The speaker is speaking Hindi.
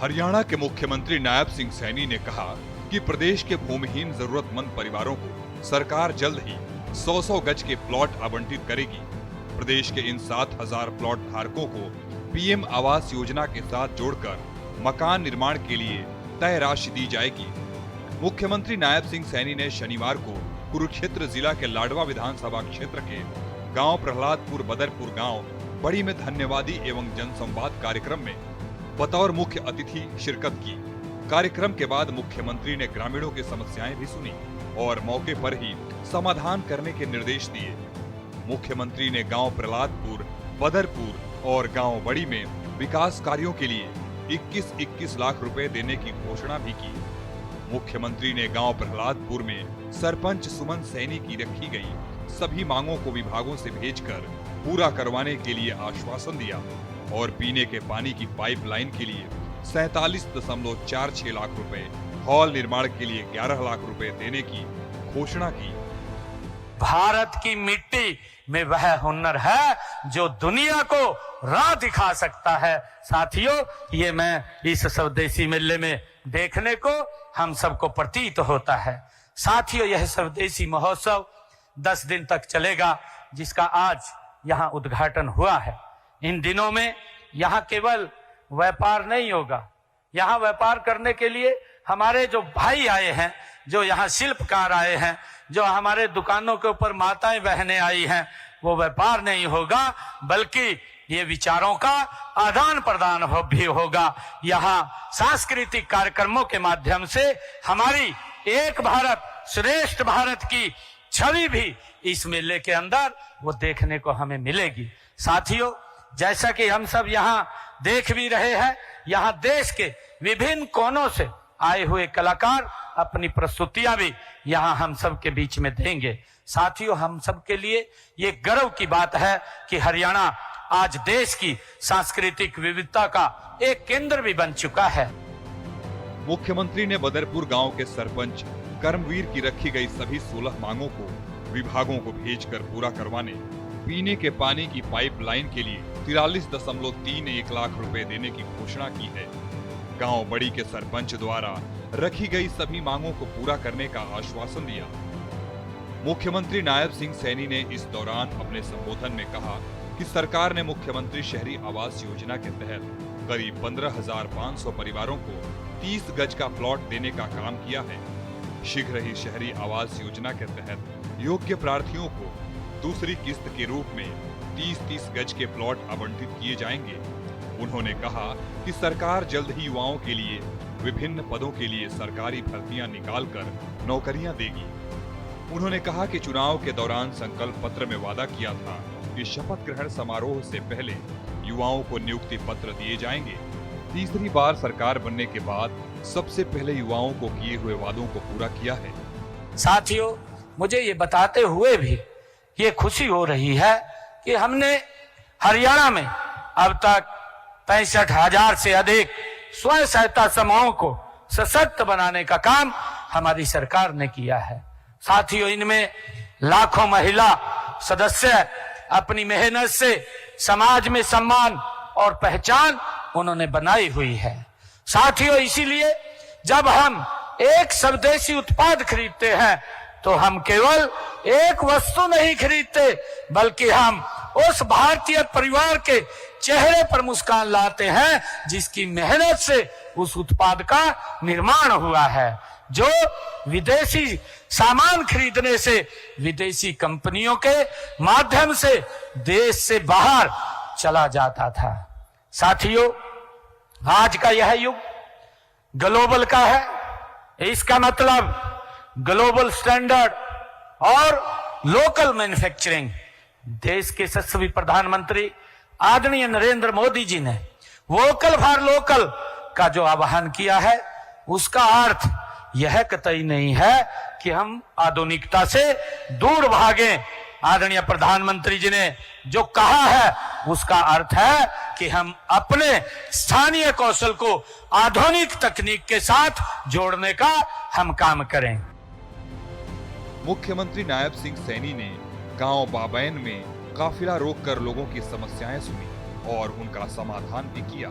हरियाणा के मुख्यमंत्री नायब सिंह सैनी ने कहा कि प्रदेश के भूमिहीन जरूरतमंद परिवारों को सरकार जल्द ही 100-100 गज के प्लॉट आवंटित करेगी। प्रदेश के इन 7,000 प्लॉट धारकों को पीएम आवास योजना के साथ जोड़कर मकान निर्माण के लिए तय राशि दी जाएगी। मुख्यमंत्री नायब सिंह सैनी ने शनिवार को कुरुक्षेत्र जिला के लाडवा विधानसभा क्षेत्र के गांव प्रहलादपुर बदरपुर गांव बड़ी में धन्यवादी एवं जनसंवाद कार्यक्रम में बतौर मुख्य अतिथि शिरकत की। कार्यक्रम के बाद मुख्यमंत्री ने ग्रामीणों की समस्याएं भी सुनी और मौके पर ही समाधान करने के निर्देश दिए। मुख्यमंत्री ने गांव प्रहलादपुर, बदरपुर और गांव बड़ी में विकास कार्यों के लिए 21-21 लाख रुपए देने की घोषणा भी की। मुख्यमंत्री ने गांव प्रहलादपुर में सरपंच सुमन सैनी की रखी गई सभी मांगों को विभागों से भेजकर पूरा करवाने के लिए आश्वासन दिया और पीने के पानी की पाइपलाइन के लिए 47.46 लाख रुपए, हॉल निर्माण के लिए 11 लाख रुपए देने की घोषणा की। भारत की मिट्टी में वह हुनर है जो दुनिया को राह दिखा सकता है। साथियों, ये मैं इस स्वदेशी मेले में देखने को हम सबको प्रतीत होता है। साथियों, यह स्वदेशी महोत्सव 10 दिन तक चलेगा, जिसका आज यहाँ उद्घाटन हुआ है। इन दिनों में यहाँ केवल व्यापार नहीं होगा, यहाँ व्यापार करने के लिए हमारे जो भाई आए हैं, जो यहाँ शिल्पकार आए हैं, जो हमारे दुकानों के ऊपर माताएं बहनें आई हैं, वो व्यापार नहीं होगा बल्कि ये विचारों का आदान प्रदान भी होगा। यहाँ सांस्कृतिक कार्यक्रमों के माध्यम से हमारी एक भारत श्रेष्ठ भारत की छवि भी इस मेले के अंदर वो देखने को हमें मिलेगी। साथियों, जैसा कि हम सब यहाँ देख भी रहे हैं, यहाँ देश के विभिन्न कोनों से आए हुए कलाकार अपनी प्रस्तुतियां भी यहाँ हम सब के बीच में देंगे। साथियों, हम सब के लिए ये गर्व की बात है कि हरियाणा आज देश की सांस्कृतिक विविधता का एक केंद्र भी बन चुका है। मुख्यमंत्री ने बदरपुर गांव के सरपंच कर्मवीर की रखी गई सभी 16 मांगों को विभागों को भेजकर पूरा करवाने, पीने के पानी की पाइपलाइन के लिए 43.31 लाख रुपए देने की घोषणा की है। गांव बड़ी के सरपंच द्वारा रखी गई सभी मांगों को पूरा करने का आश्वासन दिया। मुख्यमंत्री नायब सिंह सैनी ने इस दौरान अपने संबोधन में कहा कि सरकार ने मुख्यमंत्री शहरी आवास योजना के तहत करीब 15,500 परिवारों को 30 गज का प्लॉट देने का काम किया है। शीघ्र ही शहरी आवास योजना के तहत योग्य प्रार्थियों को दूसरी किस्त के रूप में 30-30 गज के प्लॉट आवंटित किए जाएंगे। उन्होंने कहा कि सरकार जल्द ही युवाओं के लिए विभिन्न पदों के लिए सरकारी भर्तियां निकालकर नौकरियां देगी। उन्होंने कहा कि चुनाव के दौरान संकल्प पत्र में वादा किया था कि शपथ ग्रहण समारोह से पहले युवाओं को नियुक्ति पत्र दिए जाएंगे। तीसरी बार सरकार बनने के बाद सबसे पहले युवाओं को किए हुए वादों को पूरा किया है। साथियों, मुझे ये बताते हुए भी ये खुशी हो रही है कि हमने हरियाणा में अब तक 65,000 से अधिक स्वयं सहायता समूहों को सशक्त बनाने का काम हमारी सरकार ने किया है। साथियों, इनमें लाखों महिला सदस्य अपनी मेहनत से समाज में सम्मान और पहचान उन्होंने बनाई हुई है। साथियों, इसीलिए जब हम एक स्वदेशी उत्पाद खरीदते हैं तो हम केवल एक वस्तु नहीं खरीदते, बल्कि हम उस भारतीय परिवार के चेहरे पर मुस्कान लाते हैं जिसकी मेहनत से उस उत्पाद का निर्माण हुआ है, जो विदेशी सामान खरीदने से विदेशी कंपनियों के माध्यम से देश से बाहर चला जाता था। साथियों, आज का यह युग ग्लोबल का है। इसका मतलब ग्लोबल स्टैंडर्ड और लोकल मैन्युफैक्चरिंग। देश के यशस्वी प्रधानमंत्री आदरणीय नरेंद्र मोदी जी ने वोकल फॉर लोकल का जो आह्वान किया है, उसका अर्थ यह कतई नहीं है कि हम आधुनिकता से दूर भागें। आदरणीय प्रधानमंत्री जी ने जो कहा है उसका अर्थ है कि हम अपने स्थानीय कौशल को आधुनिक तकनीक के साथ जोड़ने का हम काम करें। मुख्यमंत्री नायब सिंह सैनी ने गांव बाबैन में काफिला रोककर लोगों की समस्याएं सुनी और उनका समाधान भी किया।